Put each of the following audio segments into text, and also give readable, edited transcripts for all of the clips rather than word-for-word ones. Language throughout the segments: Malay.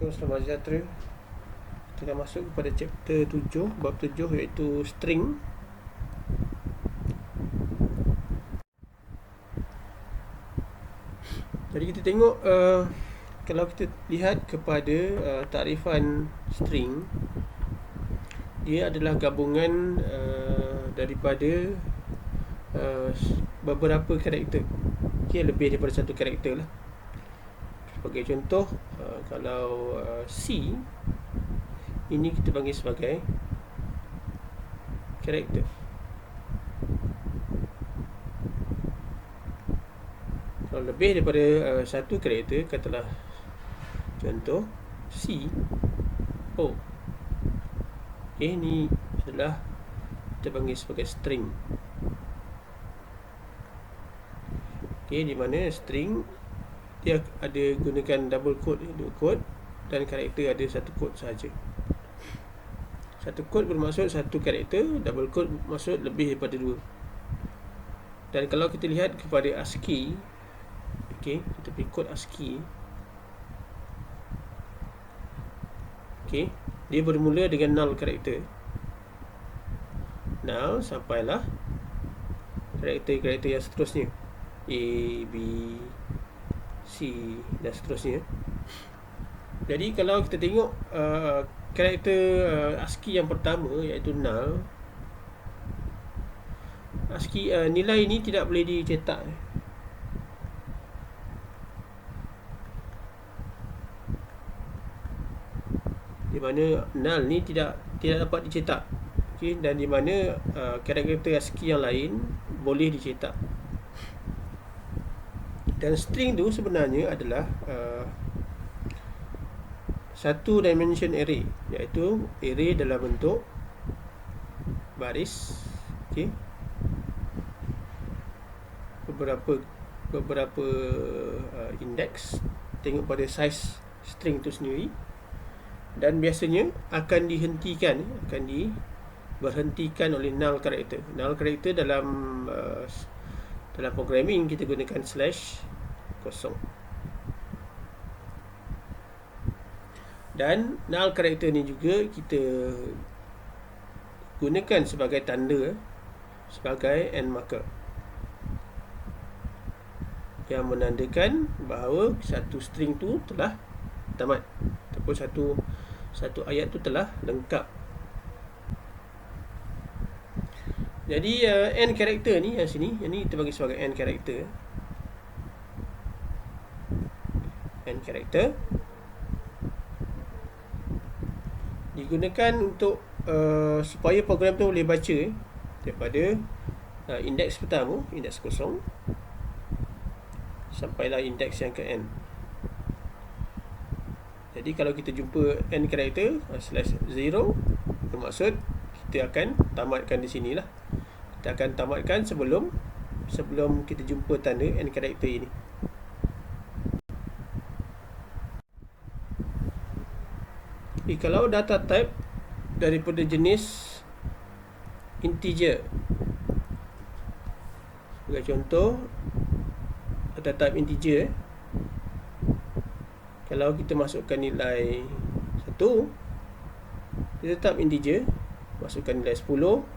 Assalamualaikum, selamat sejahtera. Kita akan masuk kepada chapter 7, bab 7, iaitu string. Jadi kita tengok, kalau kita lihat kepada takrifan string, dia adalah gabungan daripada beberapa karakter. Okay, lebih daripada satu karakter lah. Sebagai contoh, kalau C, ini kita panggil sebagai karakter. Kalau lebih daripada satu karakter, katalah contoh C, O, ni adalah kita panggil sebagai string. Okay, di mana string dia ada gunakan double quote, dua quote, dan karakter ada satu quote sahaja. Satu quote bermaksud satu karakter, double quote bermaksud lebih daripada dua. Dan kalau kita lihat kepada ASCII, okay, kita pergi kod ASCII. Okay, dia bermula dengan null karakter. Null sampailah karakter-karakter yang seterusnya, A, B, C dan seterusnya. Jadi kalau kita tengok karakter ASCII yang pertama, iaitu null, ASCII nilai ini tidak boleh dicetak. Di mana null ni tidak dapat dicetak. Okay, dan di mana karakter ASCII yang lain boleh dicetak. Dan string tu sebenarnya adalah satu dimension array, iaitu array dalam bentuk baris. Okay, beberapa index. Tengok pada size string tu sendiri. Dan biasanya akan berhentikan oleh null karakter. Null karakter dalam programming kita gunakan slash kosong. Dan null karakter ni juga kita gunakan sebagai tanda, sebagai end marker, yang menandakan bahawa satu string tu telah tamat, ataupun satu ayat tu telah lengkap. Jadi end karakter ni yang sini, yang ni kita bagi sebagai end karakter. End karakter digunakan untuk supaya program tu boleh baca daripada indeks pertama, indeks kosong, sampailah indeks yang ke n. Jadi kalau kita jumpa end karakter slash 0, bermaksud kita akan tamatkan di sinilah. Kita akan tamatkan sebelum kita jumpa tanda end karakter ini. Kalau data type daripada jenis integer, sebagai contoh data type integer, kalau kita masukkan nilai 1, dia tetap integer. Masukkan nilai 10,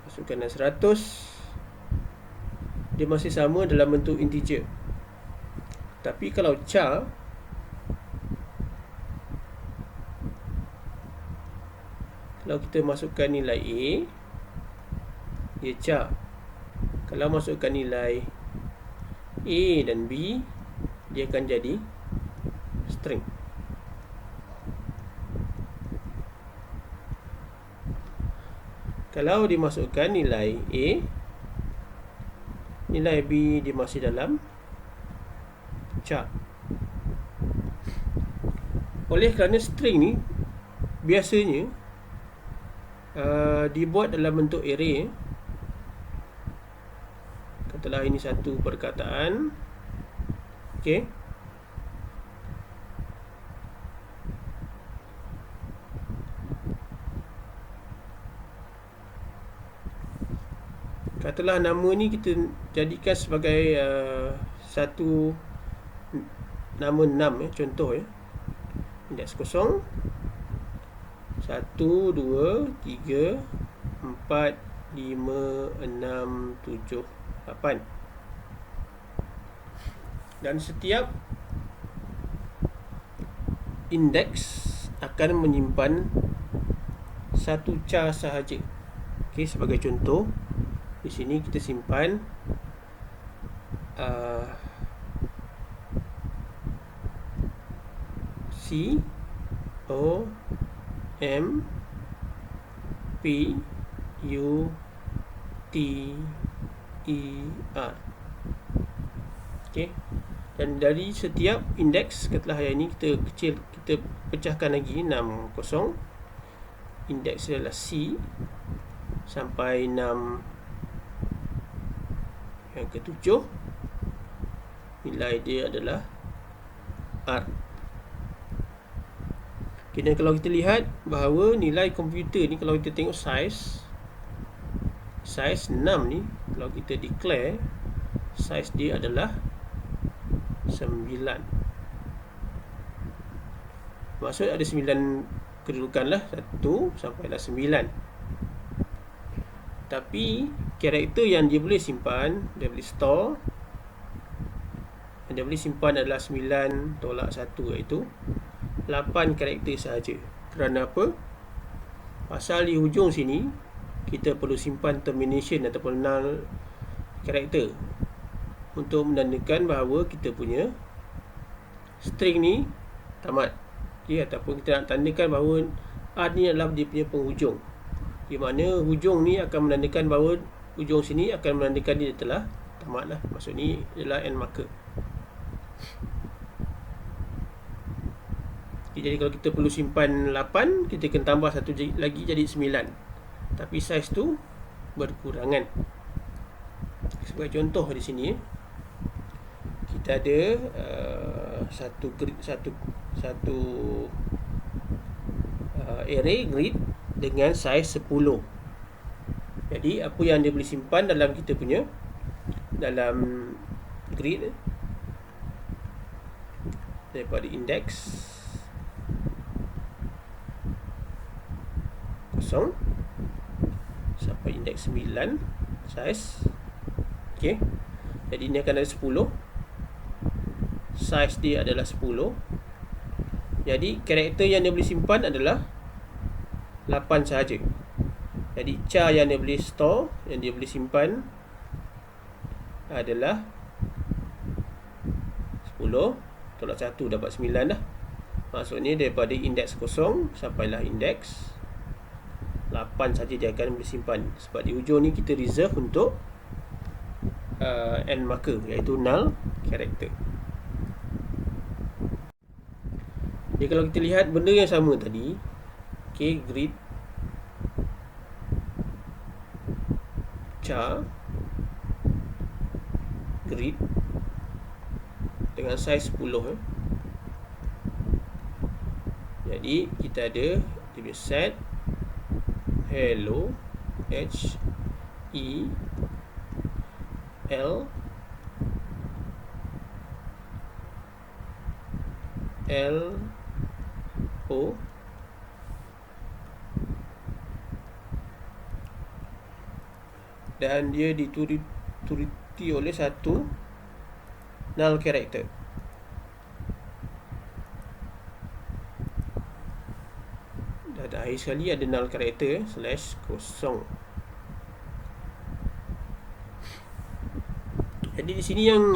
masukkan nilai 100, dia masih sama dalam bentuk integer. Tapi kalau char, kalau kita masukkan nilai A, dia char. Kalau masukkan nilai A dan B, dia akan jadi string. Kalau dimasukkan nilai A, nilai B dia masih dalam char. Oleh kerana string ni biasanya dibuat dalam bentuk array. Katalah ini satu perkataan. Okey. Katalah nama ni kita jadikan sebagai satu nama 6 contoh indeks kosong 1, 2, 3, 4, 5, 6, 7, 8. Dan setiap indeks akan menyimpan satu char sahaja. Okey, sebagai contoh, di sini kita simpan C O M P U T E R. Okey. Dan dari setiap indeks katalah yang ini kita pecahkan lagi 6 kosong. Indeks adalah C sampai 6 yang ke-7. Nilai dia adalah R. Okay, dan kalau kita lihat bahawa nilai komputer ni, kalau kita tengok size 6 ni, kalau kita declare size dia adalah 9. Maksud ada 9 kedudukan lah, 1 sampailah 9. Tapi karakter yang dia boleh simpan, dia boleh store, yang dia boleh simpan adalah 9 tolak 1, iaitu 8 karakter sahaja. Kerana apa? Pasal di hujung sini kita perlu simpan termination ataupun null karakter untuk menandakan bahawa kita punya string ni tamat. Okay, ataupun kita nak tandakan bahawa R ni adalah dia punya penghujung, di mana hujung ni akan menandakan bahawa hujung sini akan menandakan dia telah tamat lah. Maksud ni adalah end marker. Okay, jadi kalau kita perlu simpan 8, kita akan tambah satu lagi jadi 9. Tapi size tu berkurangan. Sebagai contoh di sini, kita ada satu array grid dengan size 10. Jadi apa yang dia boleh simpan dalam kita punya dalam grid daripada indeks 0 sampai indeks 9 size. Okey. Jadi ini akan ada 10. Size dia adalah 10. Jadi karakter yang dia boleh simpan adalah 8 sahaja. Jadi char yang dia boleh store, yang dia boleh simpan adalah 10 tolak 1 dapat 9 dah. Maksudnya daripada indeks 0 sampailah indeks 8 saja dia akan boleh simpan. Sebab di hujung ni kita reserve untuk end marker, iaitu null character. Jadi kalau kita lihat benda yang sama tadi, okay, grid char grid dengan size 10 Jadi kita ada dia set hello H E L L O dan dia dituruti oleh satu null character. Dan akhir sekali ada null character slash kosong. Jadi di sini yang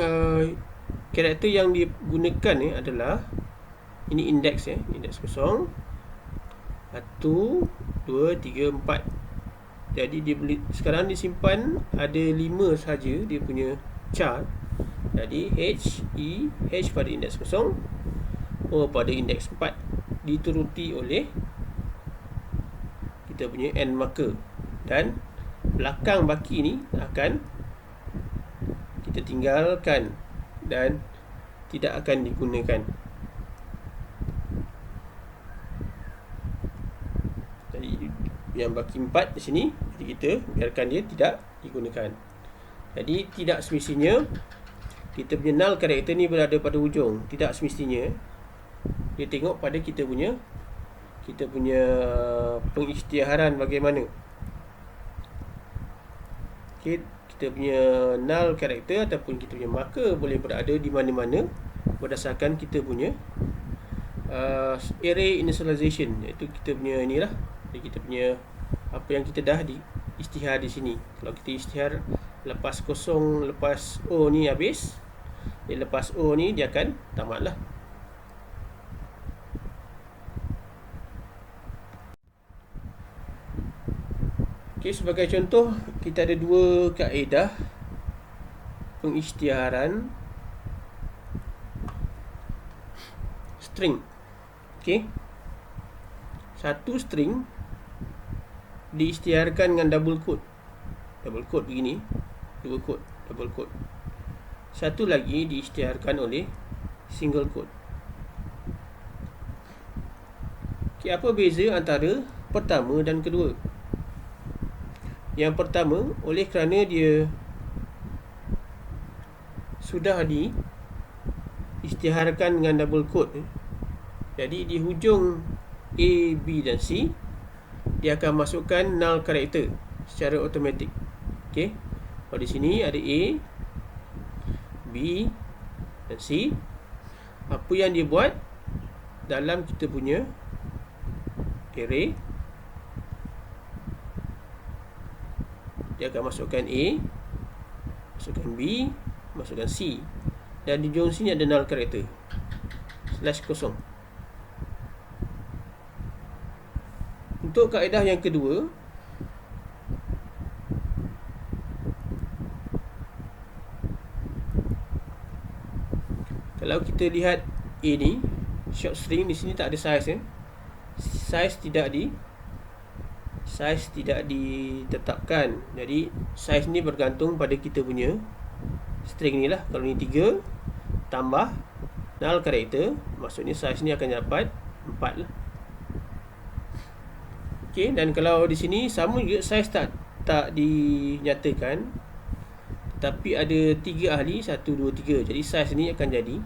karakter yang digunakan adalah ini indeks indeks kosong 1, 2, 3, 4. Jadi dia boleh sekarang disimpan ada 5 saja dia punya char. Jadi H pada indeks kosong, O pada indeks 4, dituruti oleh kita punya end marker, dan belakang baki ni akan kita tinggalkan dan tidak akan digunakan. Jadi yang baki 4 di sini, jadi kita biarkan dia tidak digunakan. Jadi tidak semestinya kita punya null karakter ni berada pada hujung. Tidak semestinya. Dia tengok pada kita punya pengisytiharan bagaimana. Okay, kita punya null karakter ataupun kita punya marker boleh berada di mana-mana berdasarkan kita punya array initialization, iaitu kita punya inilah. Jadi kita punya apa yang kita dah isytihar di sini. Kalau kita isytihar lepas kosong, lepas O ni habis, lepas O ni dia akan tamatlah. Okay, sebagai contoh, kita ada dua kaedah pengisytiharan string. Okay, satu string diisytiharkan dengan double quote begini, dua quote, double quote. Satu lagi diisytiharkan oleh single quote. Okay, apa beza antara pertama dan kedua? Yang pertama, oleh kerana dia sudah diisytiharkan dengan double quote, jadi di hujung A, B dan C, dia akan masukkan null karakter secara automatik. Okey. Kalau di sini ada A, B dan C, apa yang dia buat dalam kita punya array, dia akan masukkan A, masukkan B, masukkan C, dan di hujung sini ada null karakter /0. Untuk kaedah yang kedua, kalau kita lihat A ni, short string di sini tak ada size, size tidak ditetapkan. Jadi size ni bergantung pada kita punya string ni lah. Kalau ni 3 tambah null karakter, maksudnya size ni akan dapat 4 lah. Okey, dan kalau di sini sama juga, size tak dinyatakan, tapi ada 3 ahli, 1, 2, 3. Jadi size ni akan jadi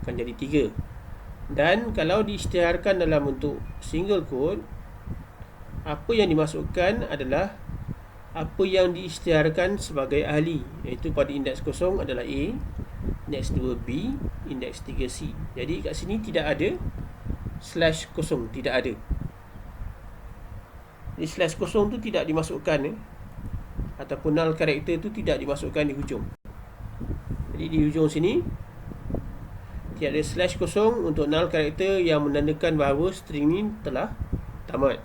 3. Dan kalau diisytiharkan dalam bentuk single quote, apa yang dimasukkan adalah apa yang diisytiharkan sebagai ahli, iaitu pada indeks 0 adalah A, indeks 2 B, indeks 3 C. Jadi kat sini tidak ada /0, tidak ada. Jadi /0 tu tidak dimasukkan, ataupun null karakter tu tidak dimasukkan di hujung. Jadi di hujung sini tiada /0 untuk null karakter yang menandakan bahawa string ni telah tamat.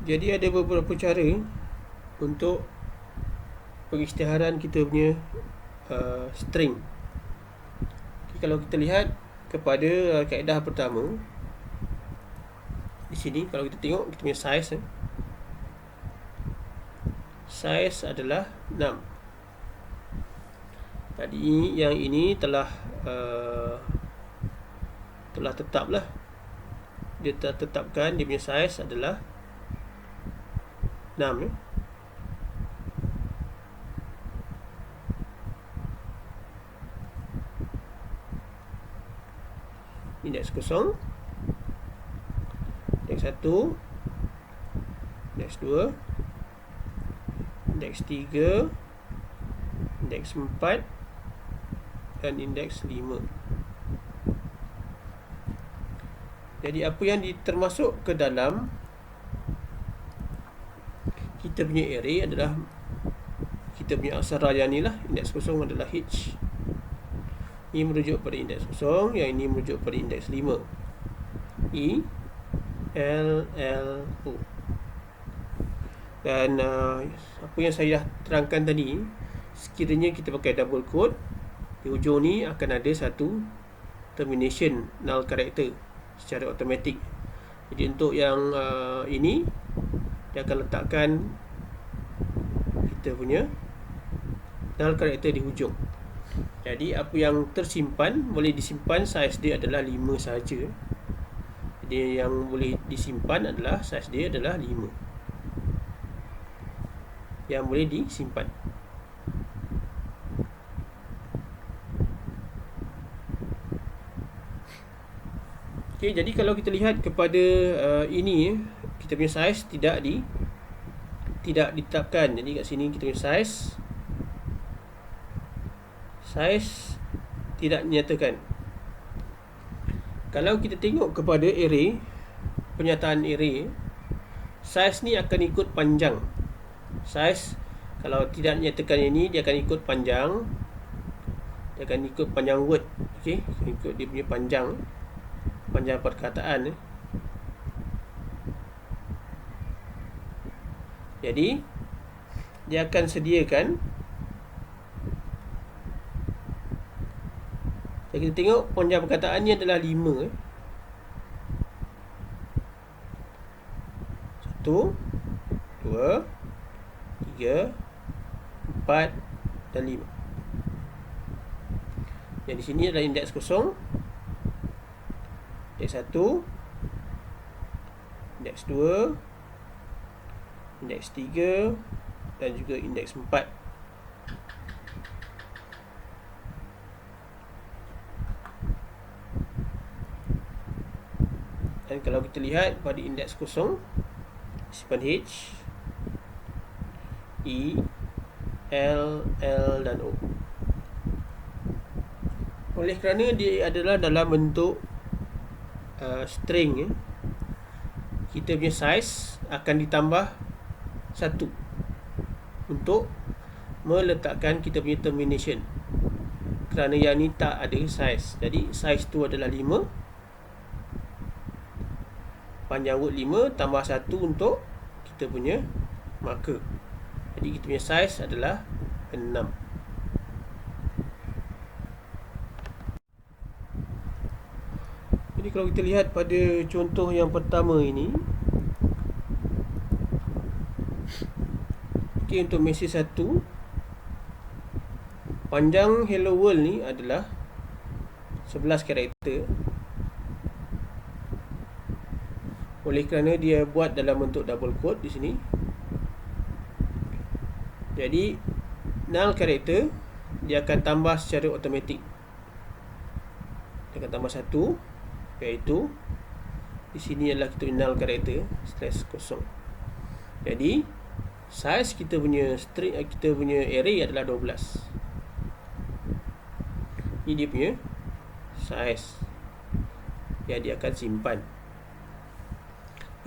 Jadi ada beberapa cara untuk pengisytiharan kita punya string. Okay, kalau kita lihat kepada kaedah pertama, di sini kalau kita tengok kita punya size adalah 6. Tadi yang ini telah tetaplah. Dia telah tetapkan dia punya size adalah 6, indeks 0, indeks 1, indeks 2, indeks 3, indeks 4 dan indeks 5. Jadi apa yang termasuk ke dalam kita punya array adalah kita punya aksara yang ni lah. Indeks 0 adalah H. Ini merujuk pada indeks 0, yang ini merujuk pada indeks 5. E, L, L, O. Dan apa yang saya dah terangkan tadi, sekiranya kita pakai double quote, di hujung ni akan ada satu termination null character secara automatik. Jadi untuk yang ini, dia akan letakkan kita punya null character di hujung. Jadi apa yang tersimpan boleh disimpan, size dia adalah 5 sahaja. Jadi yang boleh disimpan adalah size dia adalah 5. yang boleh disimpan. Okey, jadi kalau kita lihat kepada ini, kita punya size tidak ditetapkan. Jadi kat sini kita punya size tidak dinyatakan. Kalau kita tengok kepada array, pernyataan array, size ni akan ikut panjang. Size kalau tidak dinyatakan ini, dia akan ikut panjang. Dia akan ikut panjang word. Okey, ikut dia punya panjang perkataan. Jadi dia akan sediakan. Jadi kita tengok panjang perkataan ni adalah 5. 1, 2, 3, 4 dan 5. Yang di sini adalah indeks kosong, indeks 1, indeks 2, indeks 3 dan juga indeks 4. Dan kalau kita lihat pada indeks kosong, simpan H, E, L, L dan O. Oleh kerana dia adalah dalam bentuk string, kita punya size akan ditambah 1 untuk meletakkan kita punya termination. Kerana yang ni tak ada size, jadi size tu adalah 5, panjang word 5 tambah 1 untuk kita punya marker. Jadi kita punya size adalah 6. Jadi kalau kita lihat pada contoh yang pertama ini, okey, untuk mesej 1, panjang hello world ni adalah 11 karakter. Oleh kerana dia buat dalam bentuk double quote di sini, jadi null karakter dia akan tambah secara automatik. Dia akan tambah 1, iaitu di sini adalah kita null karakter slash kosong. Jadi size kita punya string, kita punya array adalah 12. Ini dia punya size yang dia akan simpan.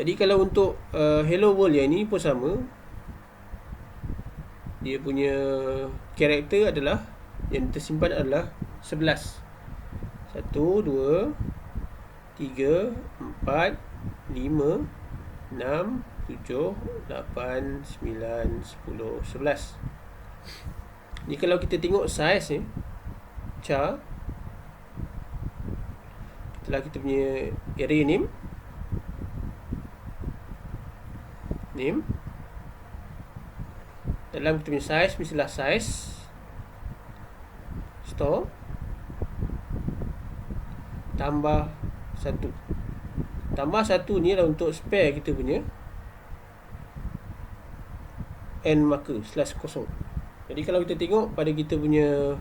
Jadi kalau untuk hello world yang ini pun sama. Dia punya karakter adalah, yang tersimpan adalah 11. 1, 2, 3, 4, 5, 6, 7, 8, 9, 10, 11. Jadi kalau kita tengok size ni, char, setelah kita punya array name, dalam kita punya size, mestilah size store tambah 1. Tambah 1 ni adalah untuk spare kita punya end marker slash kosong. Jadi kalau kita tengok pada kita punya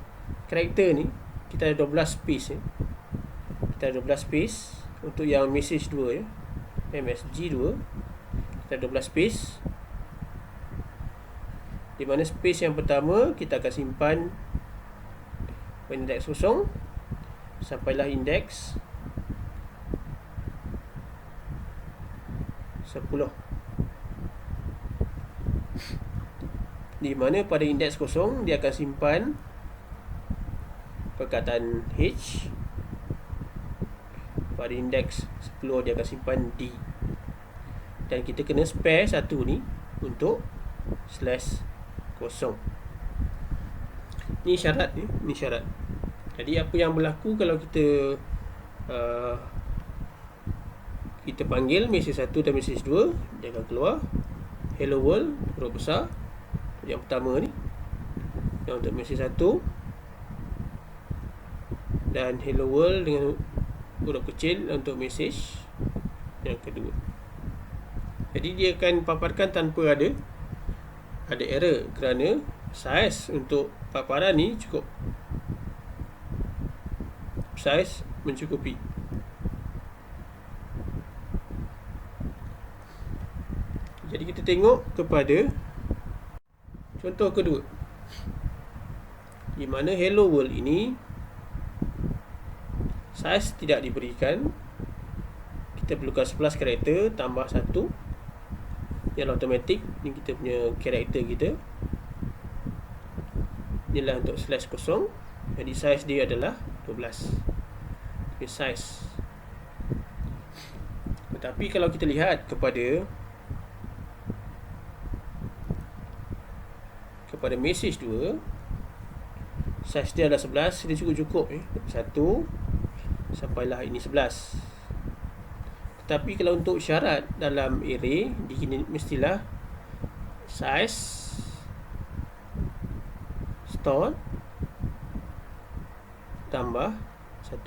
karakter ni, kita ada 12 space. Kita ada 12 space untuk yang message 2 MSG 2. Kita ada 12 space, di mana space yang pertama kita akan simpan indeks kosong sampailah indeks 10. Di mana pada indeks kosong dia akan simpan perkataan H, pada indeks 10 dia akan simpan D. Dan kita kena spare 1 ni untuk slash kosong. Ni syarat ni, ni syarat. Jadi apa yang berlaku kalau kita kita panggil mesej 1 dan mesej 2, dia akan keluar hello world huruf besar yang pertama ni, yang untuk mesej 1, dan hello world dengan huruf kecil untuk mesej yang kedua. Jadi dia akan paparkan tanpa ada ada error kerana saiz untuk paparan ni cukup. Saiz mencukupi. Jadi kita tengok kepada contoh kedua, di mana hello world ini saiz tidak diberikan. Kita perlukan 11 karakter tambah 1 yang automatic. Ni kita punya karakter kita. Inilah untuk slash kosong. Jadi saiz dia adalah 12. Okay, saiz. Tetapi kalau kita lihat kepada message 2, saiz dia adalah 11. Dia cukup-cukup 1 sampailah ini 11. Tetapi kalau untuk syarat dalam array, mestilah size store tambah 1.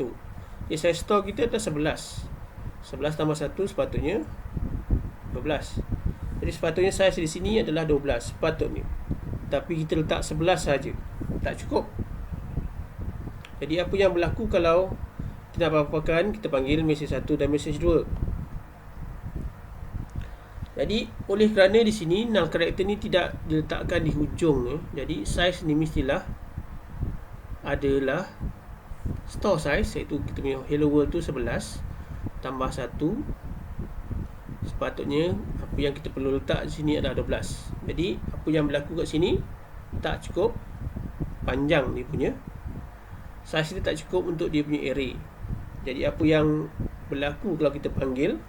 Jadi size store kita adalah 11. 11 tambah 1 sepatutnya 12. Jadi sepatutnya size di sini adalah 12 sepatutnya. Tapi kita letak 11 saja, tak cukup. Jadi apa yang berlaku kalau kita nak apa-apakan, kita panggil message 1 dan message 2. Jadi oleh kerana di sini null character ni tidak diletakkan di hujung, jadi size ni mestilah adalah store size, iaitu kita punya hello world tu 11 tambah 1. Sepatutnya apa yang kita perlu letak di sini adalah 12. Jadi apa yang berlaku kat sini tak cukup panjang dia punya size, dia tak cukup untuk dia punya array. Jadi apa yang berlaku kalau kita panggil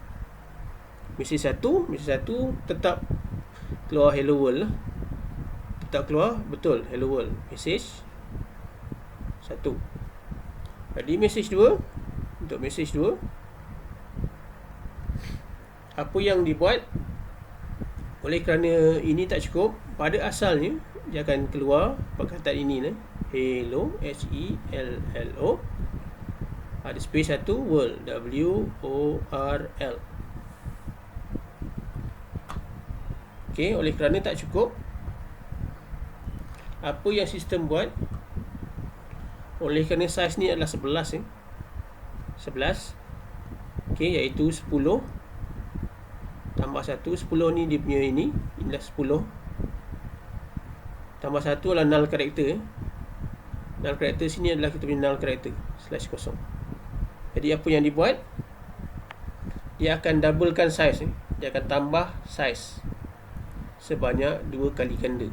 message 1 tetap keluar hello world, tetap keluar betul hello world message 1. Jadi message 2, untuk message 2 apa yang dibuat, oleh kerana ini tak cukup, pada asalnya dia akan keluar perkataan ini hello, HELLO, ada space 1 world, WORL. Okey, oleh kerana tak cukup, apa yang sistem buat, oleh kerana size ni adalah 11 11, okey, iaitu 10 tambah 1. 10 ni dia punya inilah 10 tambah 1 adalah null character. Null character sini adalah kita punya null character slash kosong. Jadi apa yang dibuat, dia akan doublekan size, dia akan tambah size sebanyak 2 kali ganda.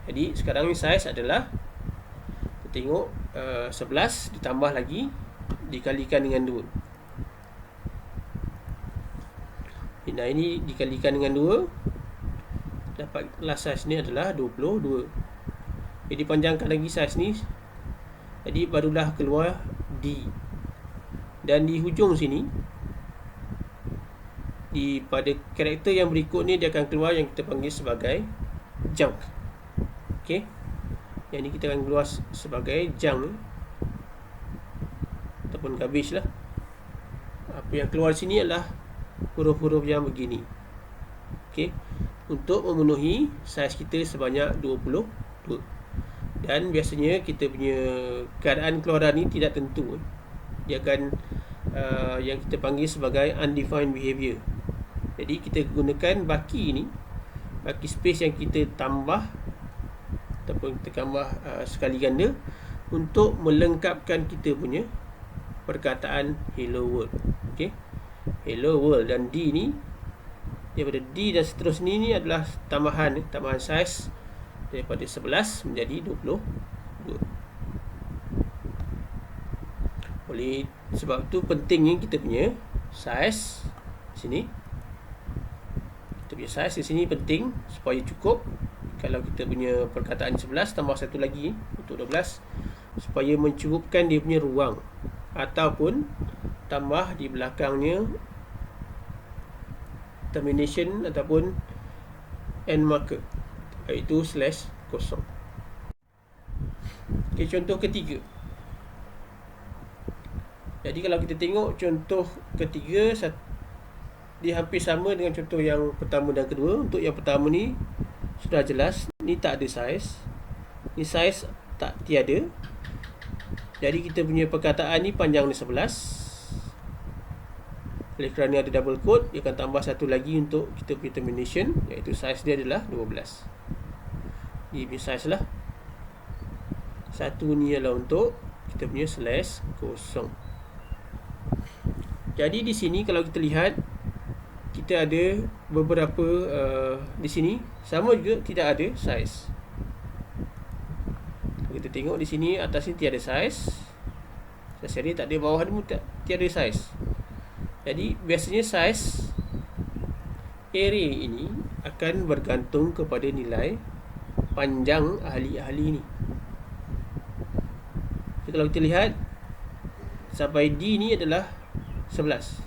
Jadi sekarang ni size adalah, kita tengok 11 ditambah lagi dikalikan dengan 2. Nah, ini dikalikan dengan 2, dapatlah size ni adalah 22. Jadi panjangkan lagi size ni, jadi barulah keluar D. Dan di hujung sini, pada karakter yang berikut ni, dia akan keluar yang kita panggil sebagai junk. Okey, yang ni kita akan keluar sebagai junk ataupun garbage lah. Apa yang keluar sini adalah huruf-huruf yang begini. Okey, untuk memenuhi saiz kita sebanyak 22. Dan biasanya kita punya keadaan keluaran ni tidak tentu. Dia akan yang kita panggil sebagai undefined behavior. Jadi kita gunakan baki space yang kita tambah ataupun kita tambah sekali ganda untuk melengkapkan kita punya perkataan hello world. Okey, hello world, dan D ni, daripada D dan seterusnya ni adalah tambahan size daripada 11 menjadi 22. Oleh sebab tu pentingnya kita punya size sini. Kita punya size di sini penting supaya cukup. Kalau kita punya perkataan 11 tambah satu lagi untuk 12, supaya mencukupkan dia punya ruang, ataupun tambah di belakangnya termination ataupun end marker, iaitu slash kosong. Okay, contoh ketiga. Jadi kalau kita tengok contoh ketiga, dia hampir sama dengan contoh yang pertama dan kedua. Untuk yang pertama ni sudah jelas, ni tak ada saiz, ni saiz tak tiada. Jadi kita punya perkataan ni panjang ni 11. Oleh kerana ada double quote, dia akan tambah satu lagi untuk kita punya termination, iaitu saiz dia adalah 12. Ini punya saiz lah. Satu ni adalah untuk kita punya slash kosong. Jadi di sini kalau kita lihat, kita ada beberapa di sini sama juga tidak ada saiz. Kita tengok di sini atas ni tiada saiz, seri tak ada, bawah ni tiada saiz. Jadi biasanya saiz array ini akan bergantung kepada nilai panjang ahli-ahli ni. Jadi kalau kita lihat sampai D ni adalah 11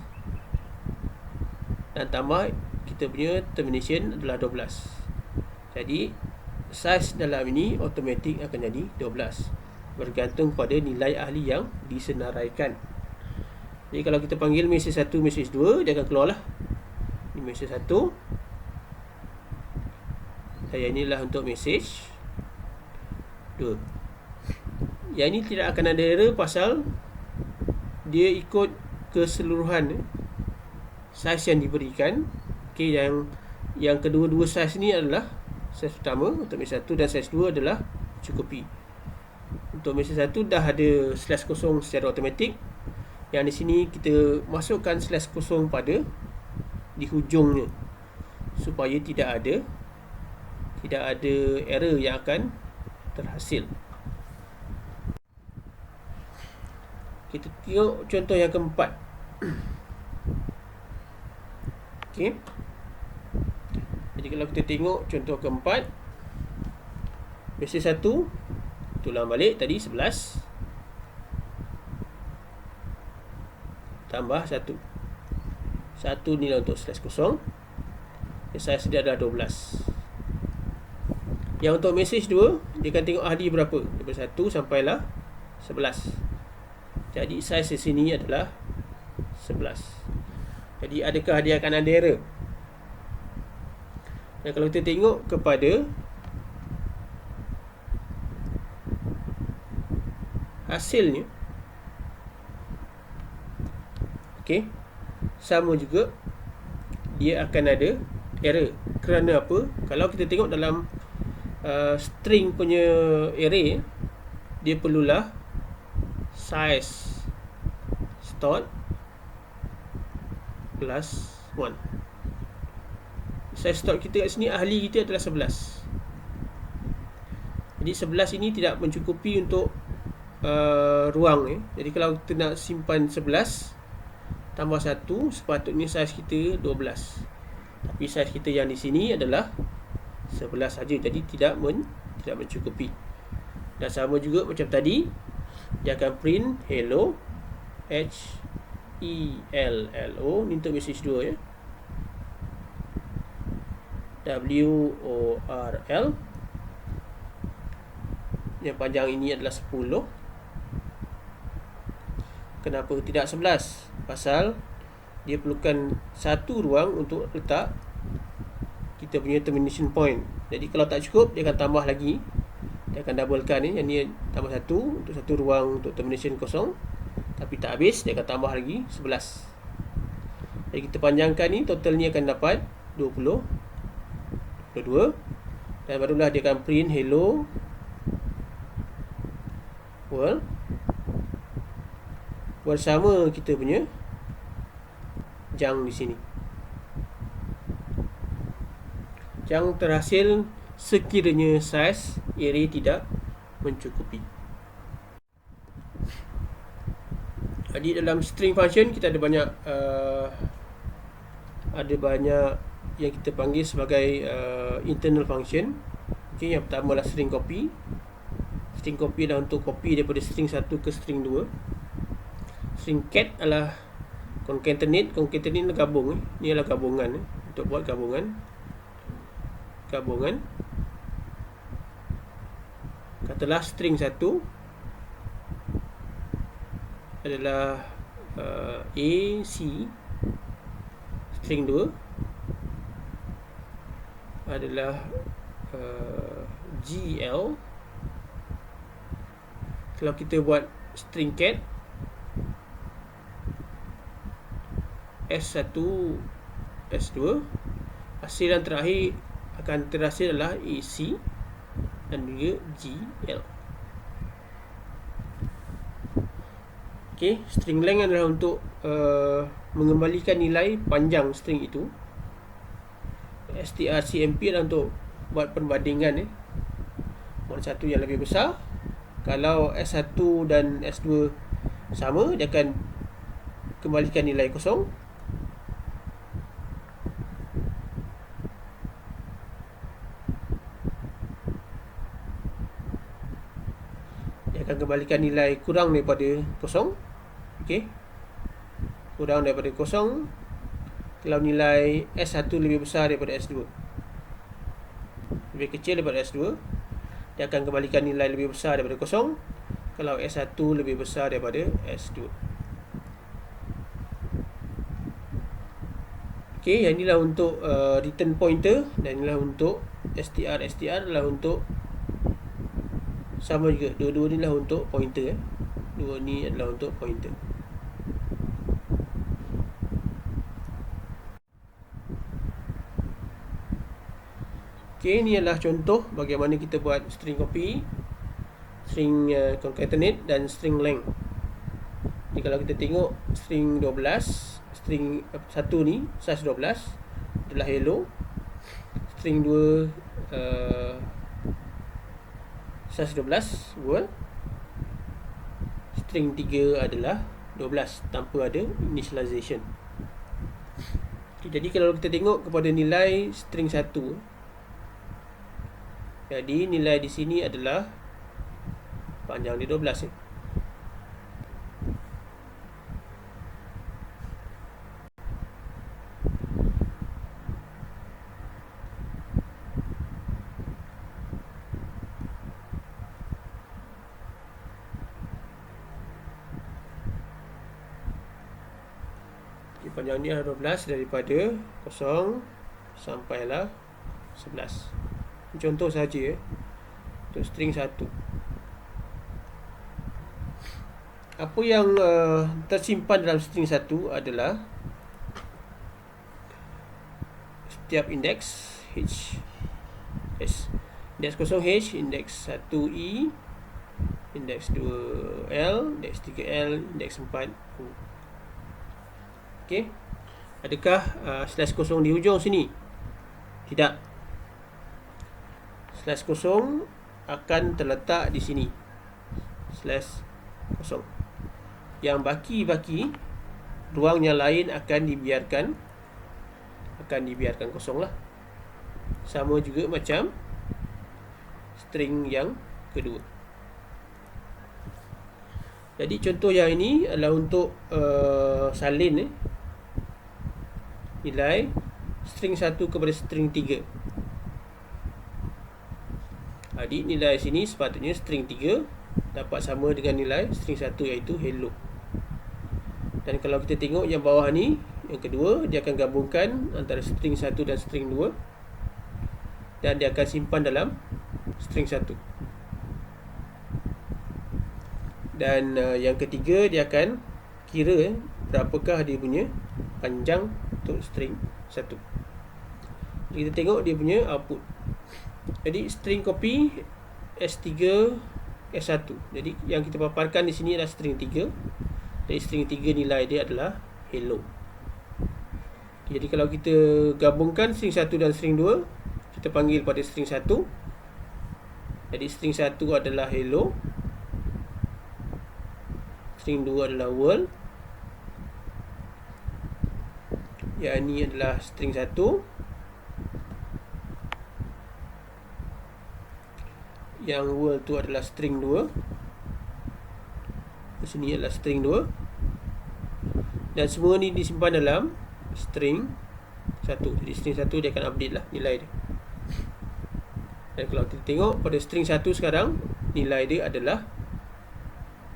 dan tambah kita punya termination adalah 12. Jadi saiz dalam ini automatik akan jadi 12, bergantung pada nilai ahli yang disenaraikan. Jadi kalau kita panggil mesej 1, mesej 2, dia akan keluar lah. Ini mesej 1 dan yang inilah untuk mesej 2. Yang ini tidak akan ada error pasal dia ikut keseluruhan saiz yang diberikan. Okey, yang kedua-dua saiz ni adalah saiz pertama untuk mesej 1 dan saiz 2 adalah cukupi. Untuk mesej 1 dah ada slash kosong secara automatik. Yang di sini kita masukkan slash kosong pada di hujungnya supaya tidak ada error yang akan terhasil. Kita tengok contoh yang keempat. Okey. Jadi kalau kita tengok contoh keempat, mesej 1 tulang balik tadi 11 tambah 1. 1 nilai untuk slash kosong. Saiz dia adalah 12. Yang untuk mesej 2, dia akan tengok ahli berapa, daripada 1 sampailah 11. Jadi saiz di sini adalah 11. Jadi adakah dia akan ada error? Dan kalau kita tengok kepada hasilnya, okey, sama juga dia akan ada error. Kerana apa? Kalau kita tengok dalam string punya array, dia perlulah size start plus 1. Size start kita kat sini, ahli kita adalah 11. Jadi 11 ini tidak mencukupi untuk ruang. Jadi kalau kita nak simpan 11 tambah 1, sepatutnya saiz kita 12. Tapi saiz kita yang di sini adalah 11 saja. Jadi tidak mencukupi. Dan sama juga macam tadi, dia akan print hello, HELLO, ni untuk mesej 2 ya. WORL, yang panjang ini adalah 10. Kenapa tidak 11? Pasal dia perlukan satu ruang untuk letak kita punya termination point. Jadi kalau tak cukup, dia akan tambah lagi. Dia akan doublekan ni. Yang ni tambah 1 untuk satu ruang untuk termination kosong. Tapi tak habis, dia akan tambah lagi 11. Jadi kita panjangkan ni, total ni akan dapat 22. Dan barulah dia akan print hello world bersama kita punya jang di sini. Jang terhasil sekiranya saiz array tidak mencukupi. Jadi dalam string function kita ada banyak yang kita panggil sebagai internal function. Okay, yang pertama adalah string copy. String copy adalah untuk copy daripada string 1 ke string 2. String cat adalah concatenate. Concatenate adalah gabung. Ini adalah gabungan. Untuk buat gabungan. Katalah string 1 adalah A, C. string 2 adalah GL. Kalau kita buat string cat S1 S2, hasil yang terakhir akan terhasil adalah AC dan juga GL. Okey, string length adalah untuk mengembalikan nilai panjang string itu. strcmp adalah untuk buat perbandingan mana satu yang lebih besar. Kalau S1 dan S2 sama, dia akan kembalikan nilai kosong. Dia akan kembalikan nilai kurang daripada kosong. Okey, kurang daripada kosong kalau nilai S1 lebih besar daripada S2, lebih kecil daripada S2, dia akan kembalikan nilai lebih besar daripada kosong kalau S1 lebih besar daripada S2. Okey, yang inilah untuk return pointer, dan inilah untuk str adalah untuk sama juga, dua-dua ni lah untuk pointer. Dua ni adalah untuk pointer. Okey, ni adalah contoh bagaimana kita buat string copy, string concatenate dan string length. Jadi kalau kita tengok string 12, string 1 ni size 12 adalah hello, string 2 size 12 world, string 3 adalah 12 tanpa ada initialization. Okay, jadi kalau kita tengok kepada nilai string 1, jadi nilai di sini adalah panjang dia 12 panjang ni adalah 12 daripada 0 sampailah 11. Contoh saja untuk string 1. Apa yang tersimpan dalam string 1 adalah setiap indeks H. Indeks 0H, indeks 1E, indeks 2L, indeks 3L, indeks 4U. Okey. Adakah slash kosong di hujung sini? Tidak. Slash kosong akan terletak di sini. Slash kosong. Yang baki-baki, ruang yang lain akan dibiarkan kosong lah. Sama juga macam string yang kedua. Jadi contoh yang ini adalah untuk salin nilai string 1 kepada string 3. Jadi nilai sini sepatutnya string 3 dapat sama dengan nilai string 1, iaitu hello. Dan kalau kita tengok yang bawah ni, yang kedua, dia akan gabungkan antara string 1 dan string 2, dan dia akan simpan dalam string 1. Dan yang ketiga, dia akan kira berapakah dia punya panjang untuk string 1. Jadi kita tengok dia punya output. Jadi string copy S3 S1. Jadi yang kita paparkan di sini adalah string 3. Jadi string 3 nilai dia adalah hello. Jadi kalau kita gabungkan string 1 dan string 2, kita panggil pada string 1. Jadi string 1 adalah hello, string 2 adalah world, yang ini adalah string 1, yang world tu adalah string 2, di sini adalah string 2, dan semua ni disimpan dalam string 1. Jadi string 1 dia akan update lah nilai dia. Dan kalau kita tengok pada string 1 sekarang, nilai dia adalah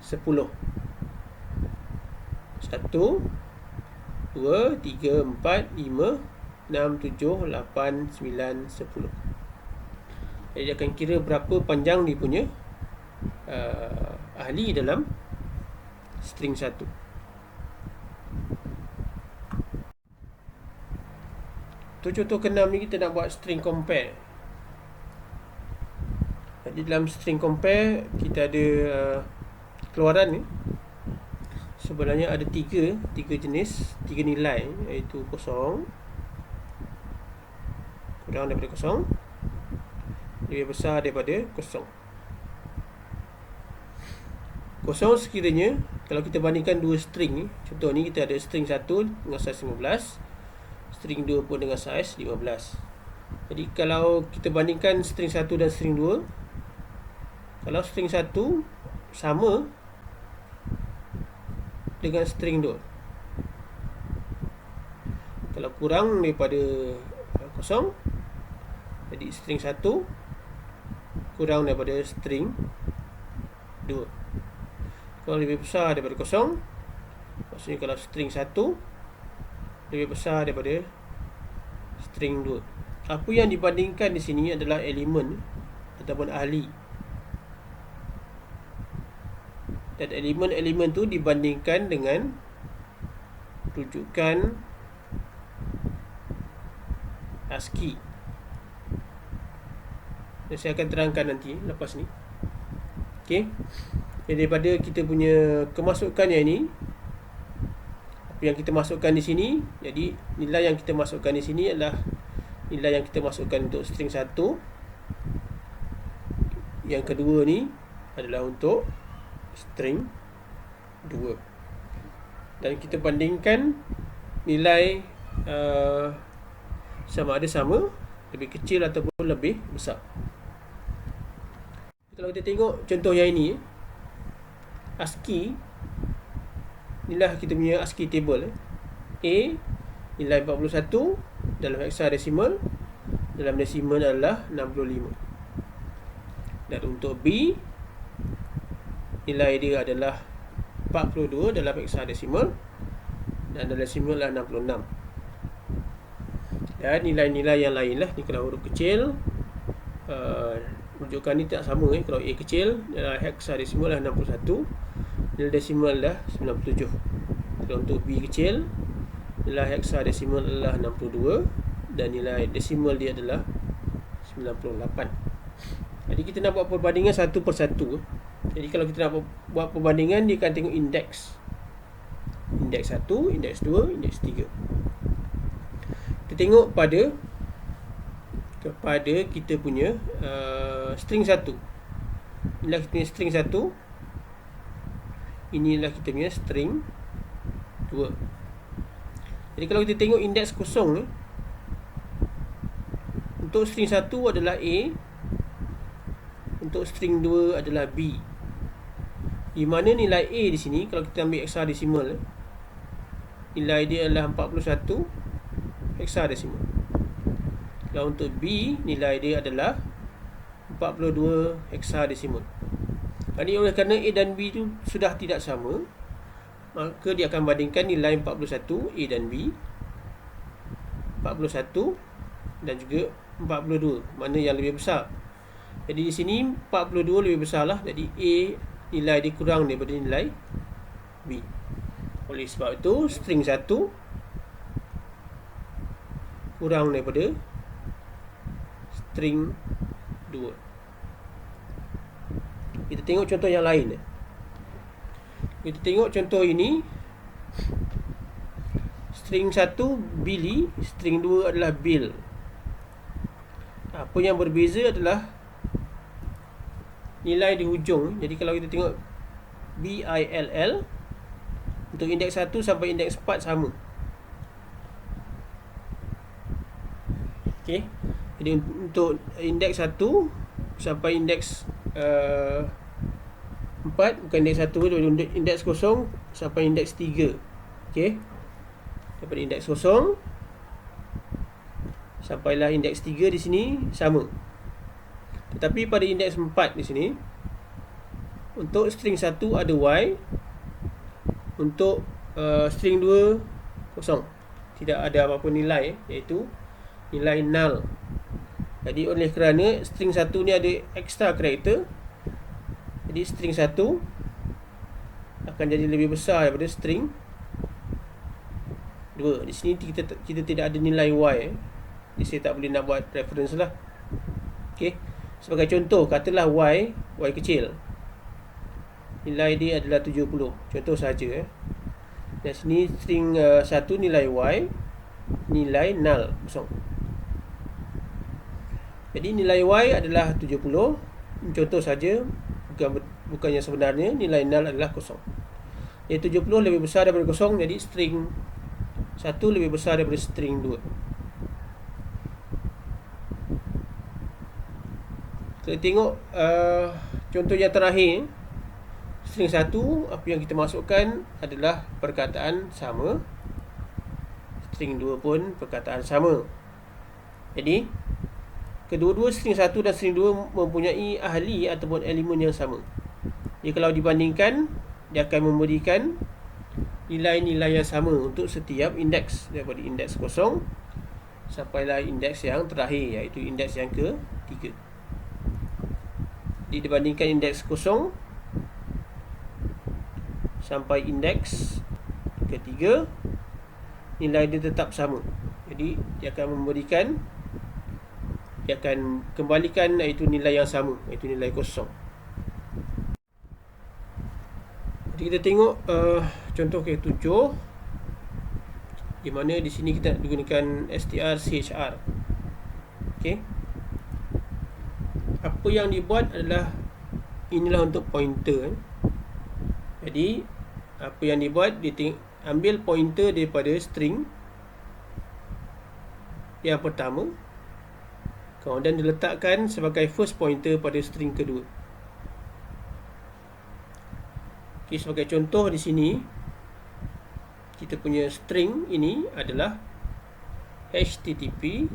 10. 1, 2, 3, 4, 5, 6, 7, 8, 9, 10. Jadi dia akan kira berapa panjang dia punya ahli dalam string 1. Untuk contoh ke-6 ni kita nak buat string compare. Jadi dalam string compare kita ada keluaran ni. Sebenarnya ada tiga jenis, 3 nilai, iaitu kosong, kurang daripada kosong, lebih besar daripada kosong. Kosong sekiranya kalau kita bandingkan dua string ni, contoh ni kita ada string 1 dengan saiz 15, string 2 pun dengan saiz 15. Jadi kalau kita bandingkan string 1 dan string 2, kalau string 1 sama dengan string 2, kalau kurang daripada kosong, jadi string 1 kurang daripada string 2. Kalau lebih besar daripada kosong, maksudnya kalau string 1 lebih besar daripada string 2. Apa yang dibandingkan di sini adalah elemen ataupun ahli. Dan elemen-elemen tu dibandingkan dengan rujukan ASCII. Dan saya akan terangkan nanti lepas ni. Okey. Jadi daripada kita punya kemasukan yang ini, apa yang kita masukkan di sini, jadi nilai yang kita masukkan di sini adalah nilai yang kita masukkan untuk string 1. Yang kedua ni adalah untuk string 2. Dan kita bandingkan nilai sama ada sama, lebih kecil ataupun lebih besar. Kalau kita tengok contoh yang ini, ASCII, inilah kita punya ASCII table. A nilai 41 dalam hexadesimal, dalam desimal adalah 65. Dan untuk B, nilai dia adalah 42 dalam hexadesimal, dan dalam desimal adalah 66. Dan nilai-nilai yang lain lah, ni kalau huruf kecil, rujukan ni tak sama. Kalau A kecil, dalam hexadesimal adalah 61, nilai desimal adalah 97. Kalau untuk B kecil, nilai hexadesimal adalah 62, dan nilai desimal dia adalah 98. Jadi kita nak buat perbandingan satu persatu. Jadi kalau kita nak buat perbandingan, dia akan tengok indeks. Indeks 1, indeks 2, indeks 3. Kita tengok kepada kita punya string 1. Inilah kita punya string 1. Inilah kita punya string 2. Jadi kalau kita tengok indeks kosong ni, untuk string 1 adalah A, untuk string 2 adalah B. Di mana nilai A di sini, kalau kita ambil hexadesimal, nilai dia adalah 41 hexadesimal. Kalau untuk B, nilai dia adalah 42 hexadesimal. Jadi oleh kerana A dan B itu sudah tidak sama, maka dia akan bandingkan nilai 41 A dan B, 41 dan juga 42, mana yang lebih besar. Jadi di sini 42 lebih besar lah. Jadi A nilai dia kurang daripada nilai B. Oleh sebab itu string 1 kurang daripada string 2. Kita tengok contoh yang lain. Kita tengok contoh ini. String 1 Billy, string 2 adalah Bill. Apa yang berbeza adalah nilai di hujung. Jadi kalau kita tengok BILL, untuk indeks 1 sampai indeks 4 sama. Okey. Jadi untuk indeks 1 sampai indeks 4, bukan indeks 1, indeks 0 sampai indeks 3. Okey. Daripada indeks 0 sampailah indeks 3 di sini sama. Tetapi pada indeks 4 di sini, untuk string 1 ada Y, untuk string 2 kosong, tidak ada apa-apa nilai, iaitu nilai null. Jadi oleh kerana string 1 ni ada extra karakter, jadi string 1 akan jadi lebih besar daripada string 2. Di sini kita tidak ada nilai y. Jadi saya tak boleh nak buat reference lah. Okey. Sebagai contoh, katalah y kecil. Nilai dia adalah 70. Contoh saja. Dan sini string 1 nilai y, nilai null, kosong. Jadi nilai y adalah 70. Contoh saja, bukan yang sebenarnya. Nilai null adalah kosong. Jadi 70 lebih besar daripada kosong, jadi string 1 lebih besar daripada string 2. Kita tengok contoh yang terakhir. String 1, apa yang kita masukkan adalah perkataan sama. String 2 pun perkataan sama. Jadi kedua-dua string 1 dan string 2 mempunyai ahli ataupun elemen yang sama. Jadi kalau dibandingkan, dia akan memberikan nilai-nilai yang sama untuk setiap indeks, daripada indeks 0 sampailah indeks yang terakhir, iaitu indeks yang ke-3. Jadi dibandingkan indeks 0 sampai indeks ke-3, nilai dia tetap sama. Jadi dia akan kembalikan iaitu nilai yang sama, iaitu nilai 0. Jadi kita tengok contoh ke-7, di mana di sini kita nak gunakan strchr. Okey. Apa yang dibuat adalah, inilah untuk pointer. Jadi apa yang dibuat, dia ambil pointer daripada string yang pertama, kemudian diletakkan sebagai first pointer pada string kedua. Okay, sebagai contoh di sini, kita punya string ini adalah http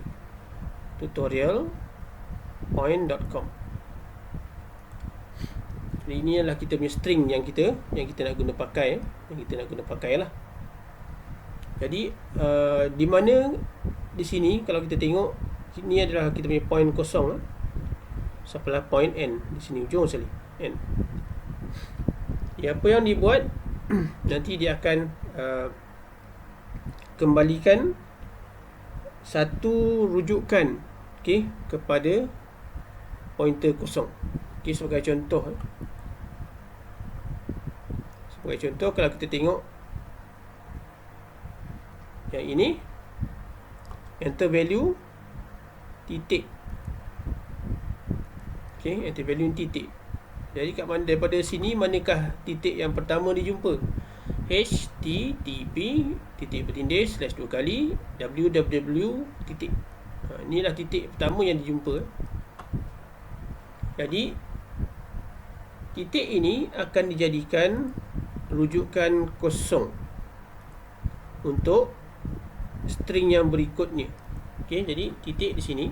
tutorial.point.com. Jadi ini adalah kita punya string yang kita nak guna pakai, lah. Jadi di mana di sini kalau kita tengok, ini adalah kita punya point kosong, sampailah point n di sini, ujung sekali n. Ya, apa yang dibuat nanti dia akan kembalikan satu rujukan, okey, kepada pointer kosong. Okey, sebagai contoh, kalau kita tengok yang ini, enter value titik. Okey, enter value titik. Jadi kat mana, daripada sini manakah titik yang pertama dijumpa? http /2 kali www titik. Inilah titik pertama yang dijumpa. Jadi titik ini akan dijadikan rujukan kosong untuk string yang berikutnya. Okey, jadi titik di sini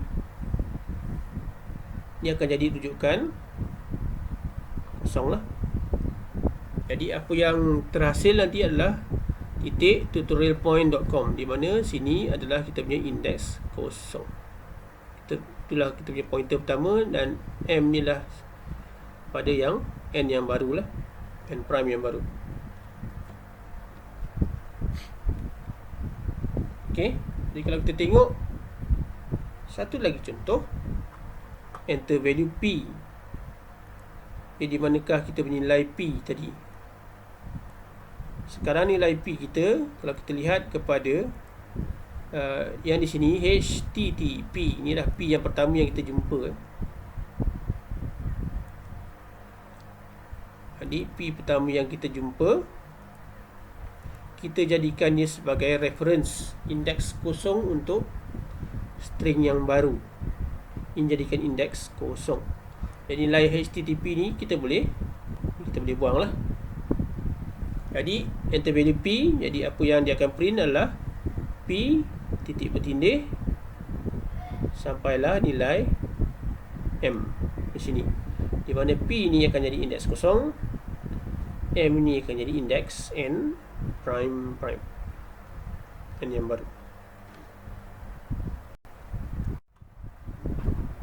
ini akan jadi rujukan kosong lah. Jadi apa yang terhasil nanti adalah titik tutorial.point.com, di mana sini adalah kita punya indeks kosong. Itulah kita punya pointer pertama, dan M ni lah pada yang N yang baru lah, N prime yang baru. Okey, jadi kalau kita tengok satu lagi contoh, enter value P. Di manakah kita punya nilai P tadi? Sekarang nilai P kita, kalau kita lihat kepada yang di sini, http, inilah P yang pertama yang kita jumpa. Jadi P pertama yang kita jumpa, kita jadikannya sebagai reference, indeks kosong untuk string yang baru. Ini jadikan indeks kosong. Jadi nilai http ni kita boleh buang lah. Jadi enter value P, jadi apa yang dia akan print adalah P titik bertindih sampailah nilai M di sini, di mana P ni akan jadi indeks kosong, M ni akan jadi indeks N prime. dan yang baru.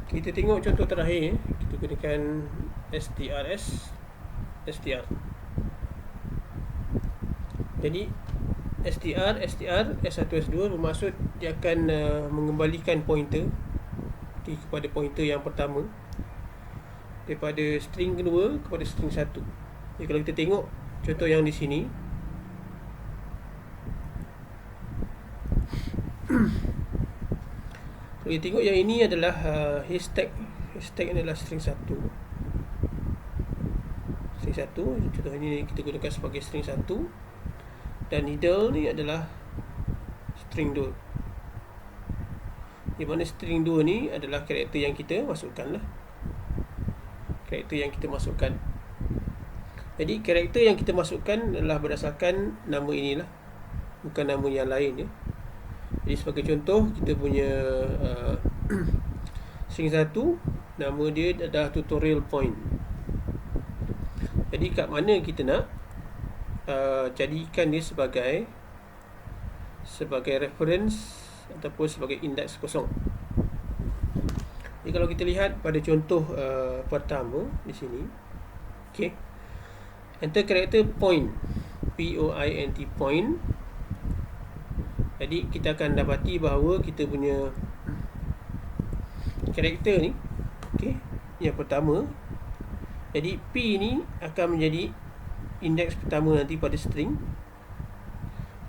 Kita tengok contoh terakhir. Kita gunakan str. Jadi str S1 S2 bermaksud dia akan mengembalikan pointer kepada pointer yang pertama daripada string kedua kepada string satu. Jadi kalau kita tengok contoh yang di sini, kalau kita tengok yang ini adalah hashtag adalah string 1. Contoh ini kita gunakan sebagai string 1, dan needle ni adalah string 2. Di mana string 2 ni adalah karakter yang kita masukkan lah. Jadi karakter yang kita masukkan adalah berdasarkan nama inilah, bukan nama yang lain ya. Jadi sebagai contoh, kita punya string 1, nama dia adalah tutorial point. Jadi kat mana kita nak jadikan dia sebagai reference ataupun sebagai indeks kosong. Jadi kalau kita lihat pada contoh pertama di sini, okey, enter karakter point, point, point. Jadi kita akan dapati bahawa kita punya karakter ni, okey, yang pertama. Jadi P ni akan menjadi indeks pertama nanti pada string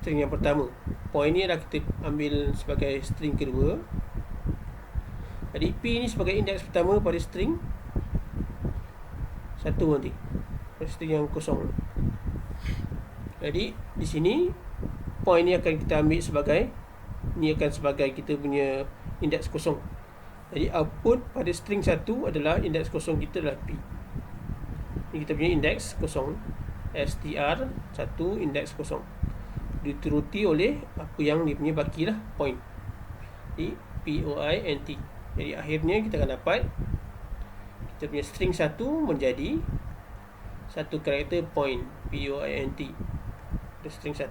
yang pertama. Point ni adalah kita ambil sebagai string kedua. Jadi P ni sebagai indeks pertama pada string satu nanti, pada string yang kosong. Jadi di sini point ni akan kita ambil sebagai, ni akan sebagai kita punya indeks kosong. Jadi output pada string 1 adalah indeks kosong kita adalah P. Ini kita punya indeks kosong, str1 indeks kosong, dituruti oleh apa yang dia punya baki lah, point. Jadi point. Jadi akhirnya kita akan dapat kita punya string 1 menjadi satu karakter point, point, the string 1.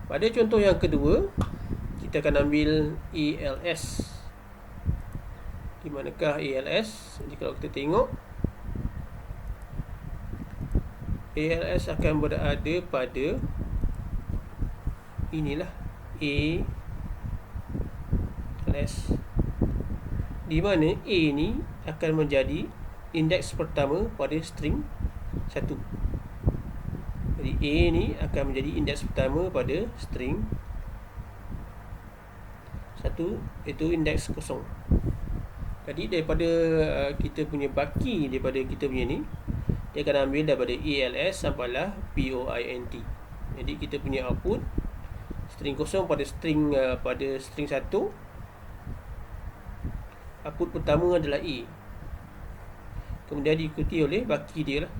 Pada contoh yang kedua, kita akan ambil als. Di manakah als? Jadi kalau kita tengok, als akan berada pada inilah, als, di mana A ni akan menjadi indeks pertama pada string 1. Jadi A ni akan menjadi indeks pertama pada string 1, iaitu indeks kosong. Jadi daripada kita punya baki, daripada kita punya ni, dia akan ambil daripada als sampailah point. Jadi kita punya output string kosong pada string 1. Output pertama adalah A, kemudian diikuti oleh baki dia lah,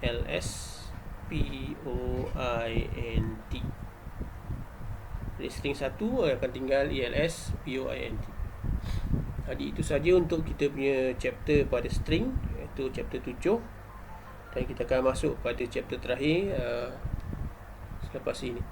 als point. Jadi string 1 akan tinggal als point. Jadi itu saja untuk kita punya chapter pada string, iaitu chapter 7, dan kita akan masuk pada chapter terakhir selepas ini.